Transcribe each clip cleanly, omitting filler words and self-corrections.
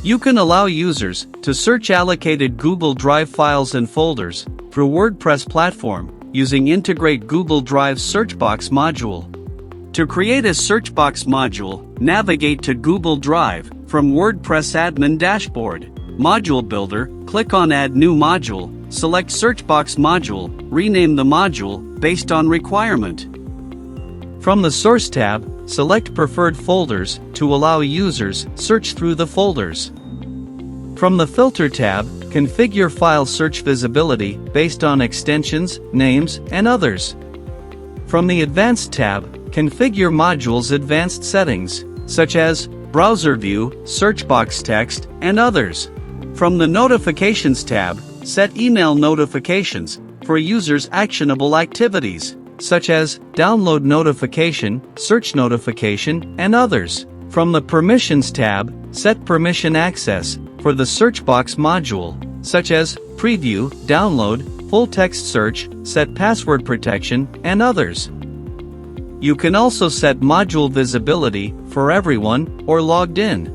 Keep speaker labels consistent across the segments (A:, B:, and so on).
A: You can allow users to search allocated Google Drive files and folders through WordPress platform using Integrate Google Drive Search Box module. To create a search box module, navigate to Google Drive from WordPress Admin Dashboard. Module Builder, click on Add New Module, select Search Box Module, rename the module based on requirement. From the Source tab, select Preferred Folders to allow users search through the folders. From the Filter tab, configure file search visibility based on extensions, names, and others. From the Advanced tab, configure modules' advanced settings, such as Browser View, Search Box Text, and others. From the Notifications tab, set email notifications for users' actionable activities, such as download notification, search notification, and others. From the Permissions tab, set permission access for the search box module, such as preview, download, full text search, set password protection, and others. You can also set module visibility for everyone or logged in.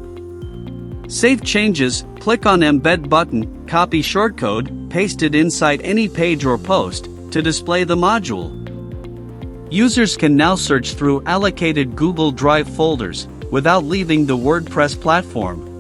A: Save changes, click on Embed button, copy shortcode, paste it inside any page or post to display the module. Users can now search through allocated Google Drive folders without leaving the WordPress platform.